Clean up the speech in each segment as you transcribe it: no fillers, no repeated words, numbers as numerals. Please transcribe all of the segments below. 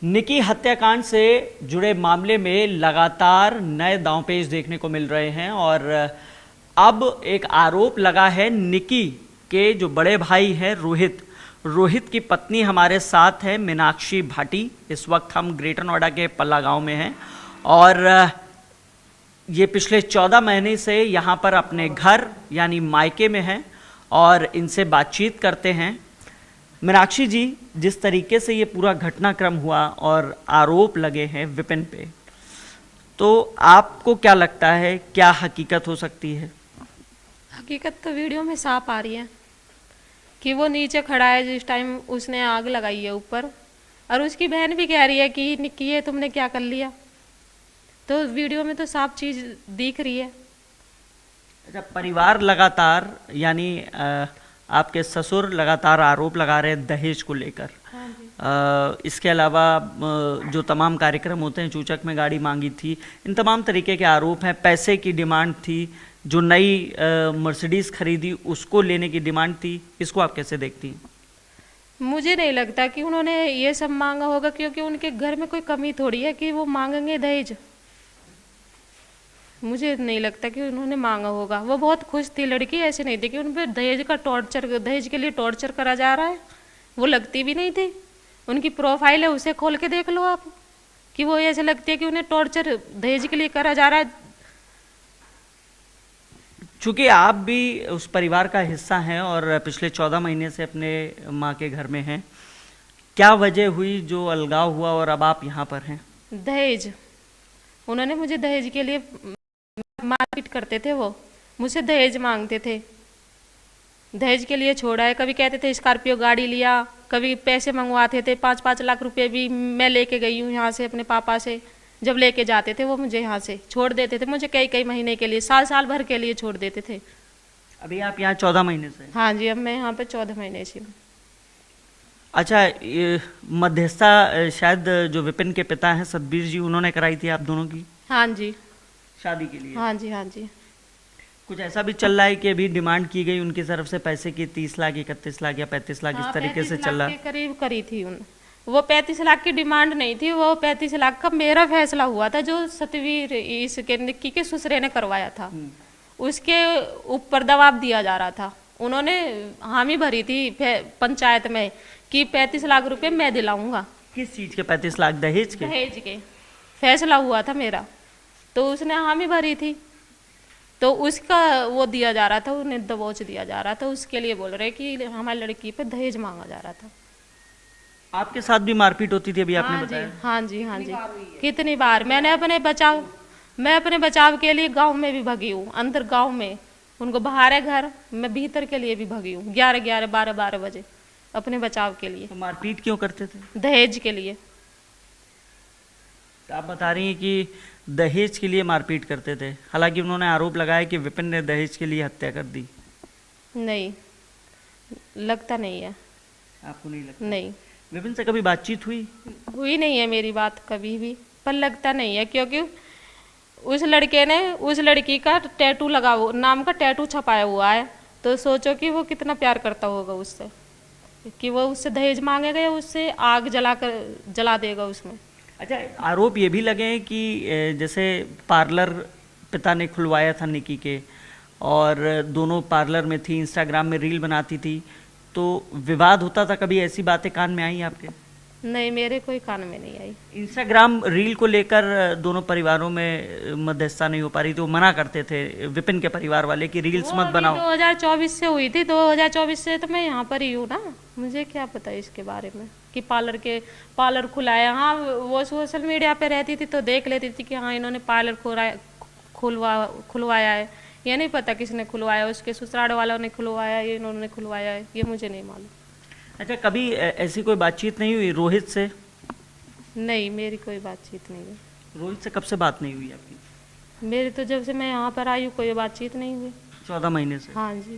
निकी हत्याकांड से जुड़े मामले में लगातार नए दांवपेच देखने को मिल रहे हैं और अब एक आरोप लगा है निकी के जो बड़े भाई हैं रोहित की पत्नी हमारे साथ है मीनाक्षी भाटी। इस वक्त हम ग्रेटर नोएडा के पल्ला गांव में हैं और ये पिछले 14 महीने से यहाँ पर अपने घर यानी मायके में हैं और इनसे बातचीत करते हैं। मीनाक्षी जी, जिस तरीके से ये पूरा घटनाक्रम हुआ और आरोप लगे हैं विपिन पे, तो आपको क्या लगता है, क्या हकीकत हो सकती है? हकीकत तो वीडियो में साफ आ रही है कि वो नीचे खड़ा है जिस टाइम उसने आग लगाई है ऊपर, और उसकी बहन भी कह रही है कि निक्की ये तुमने क्या कर लिया। तो वीडियो में तो साफ चीज दिख रही है। अच्छा, परिवार लगातार यानी आपके ससुर लगातार आरोप लगा रहे हैं दहेज को लेकर। इसके अलावा जो तमाम कार्यक्रम होते हैं, चूचक में गाड़ी मांगी थी, इन तमाम तरीके के आरोप हैं। पैसे की डिमांड थी, जो नई मर्सिडीज खरीदी उसको लेने की डिमांड थी। इसको आप कैसे देखती हैं? मुझे नहीं लगता कि उन्होंने ये सब मांगा होगा, क्योंकि उनके घर में कोई कमी थोड़ी है कि वो मांगेंगे दहेज। मुझे नहीं लगता कि उन्होंने मांगा होगा। वो बहुत खुश थी लड़की, ऐसे नहीं थी कि उन पर दहेज के लिए टॉर्चर करा जा रहा है। वो लगती भी नहीं थी। उनकी प्रोफाइल है, उसे खोल के देख लो आप, कि वो ऐसे लगती है कि उन्हें टॉर्चर दहेज के लिए करा जा रहा है। चूंकि आप भी उस परिवार का हिस्सा हैं और पिछले 14 महीने से अपने माँ के घर में हैं, क्या वजह हुई जो अलगाव हुआ और अब आप यहाँ पर हैं? दहेज। उन्होंने मुझे दहेज के लिए मारपीट करते थे। वो मुझसे दहेज मांगते थे, दहेज के लिए छोड़ा है। कभी कहते थे स्कॉर्पियो गाड़ी लिया, कभी पैसे मंगवाते थे। 5-5 लाख रुपए भी मैं लेके गई हूँ यहाँ से अपने पापा से। जब लेके जाते थे वो मुझे यहाँ से छोड़ देते थे, मुझे कई महीने के लिए, साल भर के लिए छोड़ देते थे। अभी आप यहाँ 14 महीने से? हाँ जी, अब मैं यहाँ पे 14 महीने से हूँ। अच्छा, मध्यस्थता शायद जो विपिन के पिता हैं सतबीर जी, उन्होंने कराई थी आप दोनों की? हाँ जी, शादी के लिए? हाँ जी, हाँ जी। कुछ ऐसा भी चल रहा है कि अभी डिमांड की गई उनकी तरफ से पैसे की 30 लाख, 31 लाख या 35 लाख, इस तरीके से चल रहा है? करीब करी थी वो 35 लाख की डिमांड नहीं थी। वो 35 लाख का मेरा फैसला हुआ था, जो सतवीर इसके निक्की के ससुरे ने करवाया था। उसके ऊपर दबाव दिया जा रहा था। उन्होंने हामी भरी थी पंचायत में कि 35 लाख रुपए मैं दिलाऊंगा। किस चीज के 35 लाख? दहेज के? दहेज के फैसला हुआ था मेरा, तो उसने हामी भरी थी, तो उसका वो दिया जा रहा था, उन्हें दबोच दिया जा रहा था। उसके लिए बोल रहे कि हमारी लड़की पे दहेज मांगा जा रहा था। आपके साथ भी मारपीट होती थी, अभी आपने बताया? हाँ जी, हाँ जी। कितनी बार मैं अपने बचाव के लिए गांव में भी भगी हूँ। अंदर गांव में उनको बाहर है घर, मैं भीतर के लिए भी भगी हूँ 11-11, 12-12 बजे अपने बचाव के लिए। तो मारपीट क्यों करते थे? दहेज के लिए। तो आप बता रही हैं कि दहेज के लिए मारपीट करते थे, हालांकि उन्होंने आरोप लगाया कि विपिन ने दहेज के लिए हत्या कर दी। नहीं, लगता नहीं है। आपको नहीं लगता? नहीं, विपिन से कभी बातचीत हुई नहीं है मेरी बात कभी भी, पर लगता नहीं है, क्योंकि उस लड़के ने उस लड़की का टैटू नाम का टैटू छपाया हुआ है। तो सोचो कि वो कितना प्यार करता होगा उससे, कि वो उससे दहेज मांगेगा या उससे आग जला देगा उसमें। अच्छा, आरोप ये भी लगे हैं कि जैसे पार्लर पिता ने खुलवाया था निकी के, और दोनों पार्लर में थी, इंस्टाग्राम में रील बनाती थी, तो विवाद होता था। कभी ऐसी बातें कान में आई आपके? नहीं, मेरे कोई कान में नहीं आई। इंस्टाग्राम रील को लेकर दोनों परिवारों में मध्यस्थता नहीं हो पा रही थी, वो मना करते थे विपिन के परिवार वाले कि रील्स मत बनाओ। 2024 से हुई थी, 2024 से तो मैं यहाँ पर ही हूँ ना, मुझे क्या पता इसके बारे में कि पार्लर खुलाया। हाँ, वो सोशल मीडिया पे रहती थी तो देख लेती थी कि हाँ इन्होंने पार्लर खुलवाया है। ये नहीं पता किसने खुलवाया, उसके ससुराल वालों ने खुलवाया, ये इन्होंने खुलवाया है, ये मुझे नहीं मालूम। अच्छा, कभी ऐसी कोई बातचीत नहीं हुई रोहित से? नहीं, मेरी कोई बातचीत नहीं हुई। रोहित से कब से बात नहीं हुई आपकी? मेरी तो जब से मैं यहाँ पर आई हूँ कोई बातचीत नहीं हुई। 14 महीने से? हाँ जी।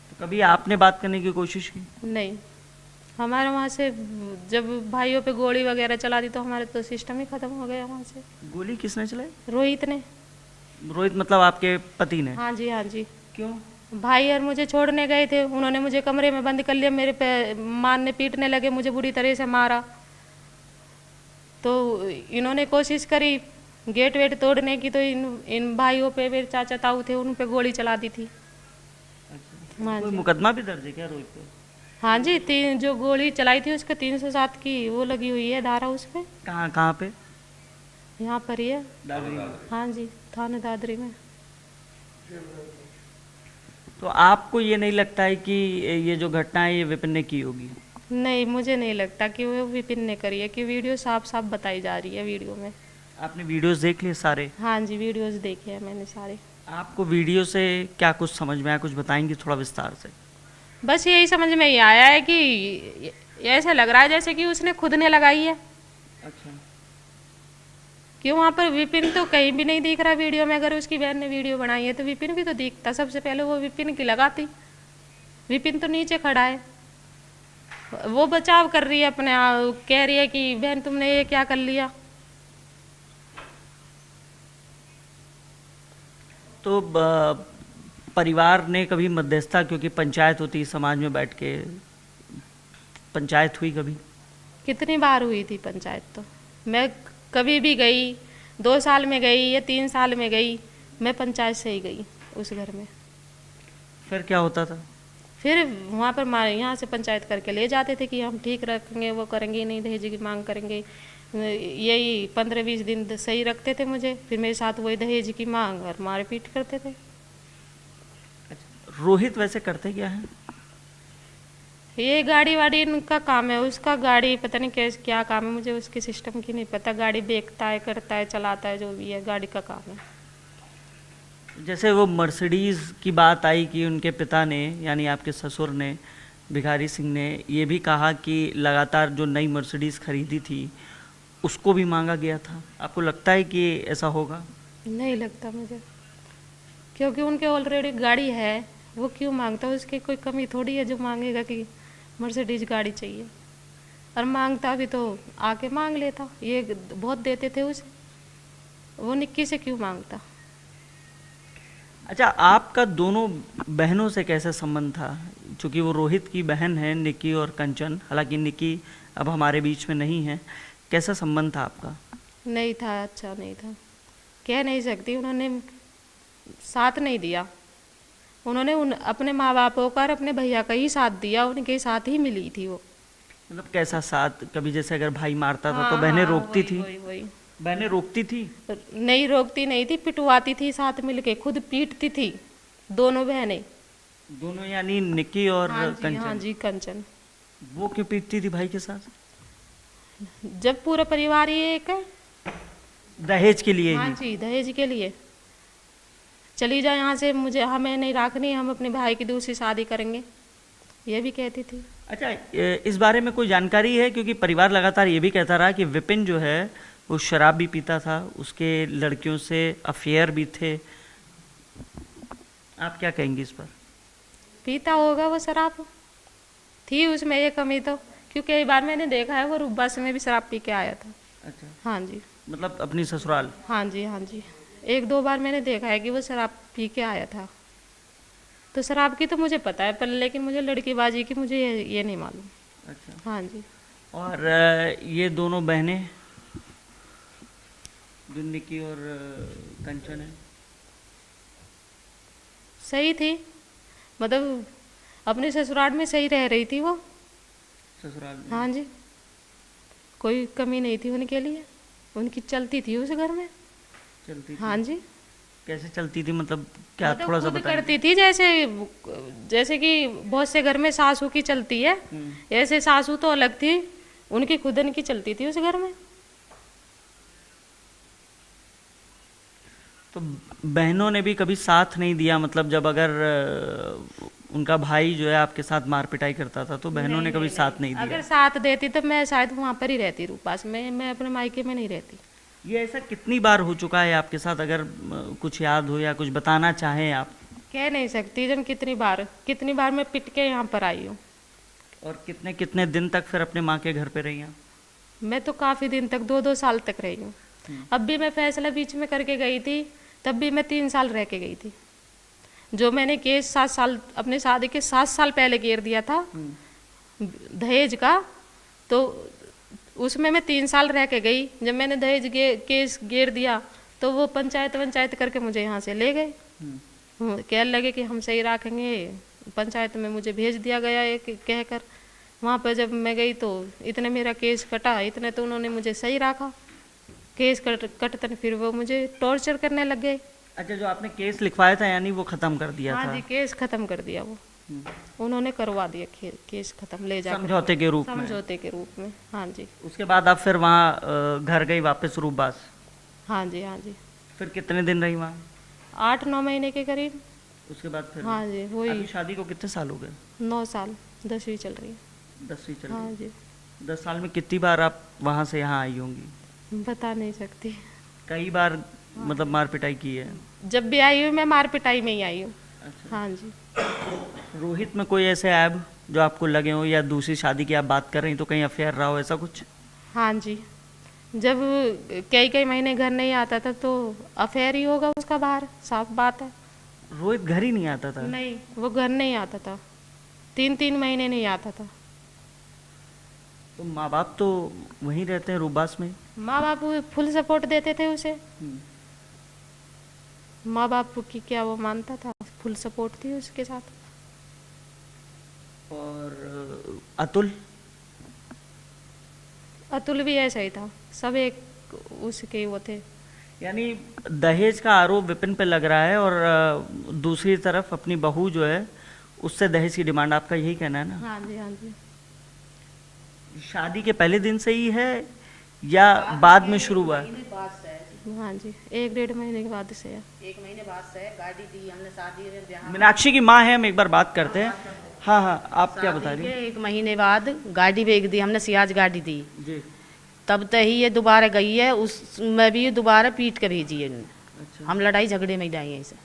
तो कभी आपने बात करने की कोशिश की? नहीं, हमारे वहाँ से जब भाइयों पे गोली वगैरह चला दी तो हमारे तो सिस्टम ही खत्म हो गया वहाँ से। गोली किसने चलाई? रोहित ने। रोहित मतलब आपके पति ने? हाँ जी, हाँ जी। क्यों? भाई और मुझे छोड़ने गए थे, उन्होंने मुझे कमरे में बंद कर लिया, मेरे पे मारने पीटने लगे, मुझे बुरी तरह से मारा। तो इन्होंने कोशिश करी गेट वेट तोड़ने की, तो इन भाइयों पे, मेरे चाचा ताऊ थे, उन पे गोली चला दी थी। हाँ कोई जी, मुकदमा भी दर्ज है क्या रोहित पे? हाँ जी, तीन जो गोली चलाई थी उसके 307 की वो लगी हुई है धारा उस पे। कहाँ कहाँ पे? यहाँ पर ही है। दादरी में। हाँ जी, थाने दादरी में। तो आपको ये नहीं लगता है कि ये जो घटना है ये विपिन ने की होगी? नहीं, मुझे नहीं लगता कि वो विपिन ने करी है, कि वीडियो साफ साफ बताई जा रही है वीडियो में। आपने वीडियोस देख लिए सारे? हाँ जी, वीडियोस देखे हैं मैंने सारे। आपको वीडियो से क्या कुछ समझ में आया, कुछ बताएंगे थोड़ा विस्तार से? बस यही समझ में ये आया है कि ऐसा लग रहा है जैसे कि उसने खुद ने लगाई है। अच्छा। क्यों, वहाँ पर विपिन तो कहीं भी नहीं दिख रहा वीडियो में। अगर उसकी बहन ने वीडियो बनाई है तो विपिन भी तो दिखता, सबसे पहले वो विपिन की लगाती। विपिन तो नीचे खड़ा है, वो बचाव कर रही है अपने कह रही है कि बहन तुमने ये क्या कर लिया। तो परिवार ने कभी मध्यस्थता, क्योंकि पंचायत होती है समाज में बैठ के, पंचायत हुई कभी? कितनी बार हुई थी पंचायत, तो मैं कभी भी गई, 2 साल में गई या 3 साल में गई, मैं पंचायत से ही गई उस घर में। फिर क्या होता था? फिर वहाँ पर यहाँ से पंचायत करके ले जाते थे कि हम ठीक रखेंगे, वो करेंगे नहीं, दहेज की मांग करेंगे। यही 15-20 दिन सही रखते थे मुझे, फिर मेरे साथ वही दहेज की मांग और मार पीट करते थे। रोहित वैसे करते क्या है? ये गाड़ी वाड़ी इनका काम है, उसका गाड़ी पता नहीं कैसे क्या काम है, मुझे उसके सिस्टम की नहीं पता। गाड़ी बेचता है, करता है, चलाता है, जो भी है गाड़ी का काम है। जैसे वो मर्सिडीज की बात आई कि उनके पिता ने, यानी आपके ससुर ने, भिखारी सिंह ने, ये भी कहा कि लगातार जो नई मर्सिडीज खरीदी थी उसको भी मांगा गया था। आपको लगता है कि ऐसा होगा? नहीं लगता मुझे, क्योंकि उनके ऑलरेडी गाड़ी है, वो क्यों मांगता? उसकी कोई कमी थोड़ी है जो मांगेगा कि मर्सिडीज गाड़ी चाहिए। और मांगता भी तो आके मांग लेता, ये बहुत देते थे उसे, वो निक्की से क्यों मांगता? अच्छा, आपका दोनों बहनों से कैसा संबंध था? क्योंकि वो रोहित की बहन है निक्की और कंचन, हालांकि निक्की अब हमारे बीच में नहीं है। कैसा संबंध था आपका? नहीं था, अच्छा नहीं था, कह नहीं सकती। उन्होंने साथ नहीं दिया, उन्होंने अपने माँ बापों का और अपने भैया का ही साथ दिया, उनके साथ ही मिली थी वो। मतलब कैसा साथ? कभी जैसे अगर भाई मारता था तो हाँ, बहनें हाँ, रोकती वही, थी? वही, वही। बहनें रोकती थी? नहीं रोकती नहीं थी, पिटवाती थी साथ मिलके, खुद पीटती थी दोनों बहनें। दोनों यानी निक्की और हाँ जी, हाँ कंचन? जी, कंचन। वो क्यों पीटती थी भाई के साथ? जब पूरा परिवार ही एक है। दहेज के लिए हाँ ही? जी, दहेज के लिए। चली जा यहाँ से, मुझे हमें नहीं रखनी, हम अपने भाई की दूसरी शादी करेंगे, ये भी कहती थी। अच्छा, इस बारे में कोई जानकारी है? क्योंकि परिवार लगातार ये भी कहता रहा कि विपिन जो है वो शराब भी पीता था, उसके लड़कियों से अफेयर भी थे। आप क्या कहेंगे इस पर? पीता होगा वो शराब, थी उसमें ये कमी तो, क्योंकि कई बार मैंने देखा है वो रूपबास में भी शराब पी के आया था। अच्छा, हाँ जी, मतलब अपनी ससुराल? हाँ जी, हाँ जी, 1-2 बार मैंने देखा है कि वो शराब पी के आया था। तो शराब की तो मुझे पता है, पर लेकिन मुझे लड़कीबाजी की मुझे ये नहीं मालूम। अच्छा। हाँ जी। और ये दोनों बहनें जो निक्की और कंचन है? सही थी, मतलब अपने ससुराल में सही रह रही थी वो। ससुराल में? हाँ जी, कोई कमी नहीं थी उनके लिए, उनकी चलती थी उस घर में। चलती थी? हाँ जी। कैसे चलती थी, मतलब क्या? मतलब थोड़ा सा खुद बताइए। करती थी, जैसे कि बहुत से घर में सासू की चलती है, ऐसे सासू तो अलग थी, उनकी खुदन की चलती थी उस घर में। तो बहनों ने भी कभी साथ नहीं दिया? मतलब जब अगर उनका भाई जो है आपके साथ मार पिटाई करता था तो बहनों ने कभी साथ नहीं दिया? अगर साथ देती तो मैं शायद वहाँ पर ही रहती, रूपास में, मैं अपने मायके में नहीं रहती। ये ऐसा कितनी बार हो चुका है आपके साथ? अगर कुछ याद हो या कुछ बताना चाहें आप। कह नहीं सकती जन कितनी बार मैं पिट के यहाँ पर आई हूँ। और कितने कितने दिन तक फिर अपने माँ के घर पे रही हैं? मैं तो काफ़ी दिन तक, 2-2 साल तक रही हूँ। अब भी मैं फैसला बीच में करके गई थी, तब भी मैं 3 साल रह के गई थी। जो मैंने केस 7 साल, अपने शादी के 7 साल पहले घेर दिया था दहेज का, तो उसमें मैं 3 साल रह के गई। जब मैंने दहेज केस गिर दिया तो वो पंचायत करके मुझे यहाँ से ले गए। कहने लगे कि हम सही रखेंगे, पंचायत में मुझे भेज दिया गया है कहकर। वहाँ पर जब मैं गई तो इतने मेरा केस कटा, इतने तो उन्होंने मुझे सही रखा। केस कटते फिर वो मुझे टॉर्चर करने लग गए। अच्छा, जो आपने केस लिखवाया था यानी वो खत्म कर दिया हाँ था? जी, केस खत्म कर दिया वो। उन्होंने करवा दिया केस खत्म, ले जाकर समझौते के रूप में? समझौते के रूप में, हाँ जी। उसके बाद आप फिर वहाँ घर गई वापस रूपबास? हाँ जी, हाँ जी। फिर कितने दिन रही वहाँ? 8-9 महीने के करीब। उसके बाद फिर? हाँ जी, वही अभी शादी को कितने साल हो गए? 9 साल, 10वीं चल रही है। 10वीं चल हाँ रही जी। 10 साल में कितनी बार आप वहाँ से यहाँ आई होंगी? बता नहीं सकती। कई बार मतलब मार पिटाई की है? जब भी आई हूँ मैं मार पिटाई में ही आई हूँ। अच्छा। हाँ जी। रोहित में कोई ऐसे ऐब जो आपको लगे हो, या दूसरी शादी की आप बात कर रही तो कहीं अफेयर रहा हो, ऐसा कुछ? हाँ जी, जब कई महीने घर नहीं आता था तो अफेयर ही होगा उसका बाहर, साफ बात है। रोहित घर ही नहीं आता था? नहीं, वो घर नहीं आता था, 3 महीने नहीं आता था। तो माँ बाप तो वहीं रहते हैं रूपबास में? माँ बाप फुल सपोर्ट देते थे उसे। माँ बाप की क्या वो मानता था, फुल सपोर्ट थी उसके साथ। और अतुल? अतुल भी ऐसा ही था, सब एक उसके वो थे। यानी दहेज का आरोप विपिन पे लग रहा है, और दूसरी तरफ अपनी बहू जो है उससे दहेज की डिमांड, आपका यही कहना है ना? हाँ जी, हाँ जी। शादी के पहले दिन से ही है या बाद में शुरू हुआ? हाँ जी, 1-1.5 महीने के बाद से है। 1 महीने बाद से गाड़ी दी हमने, शादी में ब्याह। मीनाक्षी की माँ है, हम एक बार बात करते हैं। हाँ हाँ, आप क्या बता रही हैं? 1 महीने बाद गाड़ी बेच दी हमने, सियाज गाड़ी दी। जी। तब तक ही ये दोबारा गई है, उसमें भी ये दोबारा पीट कर भेजी है इन्होंने। अच्छा। हम लड़ाई झगड़े में ही जाए हैं इसे।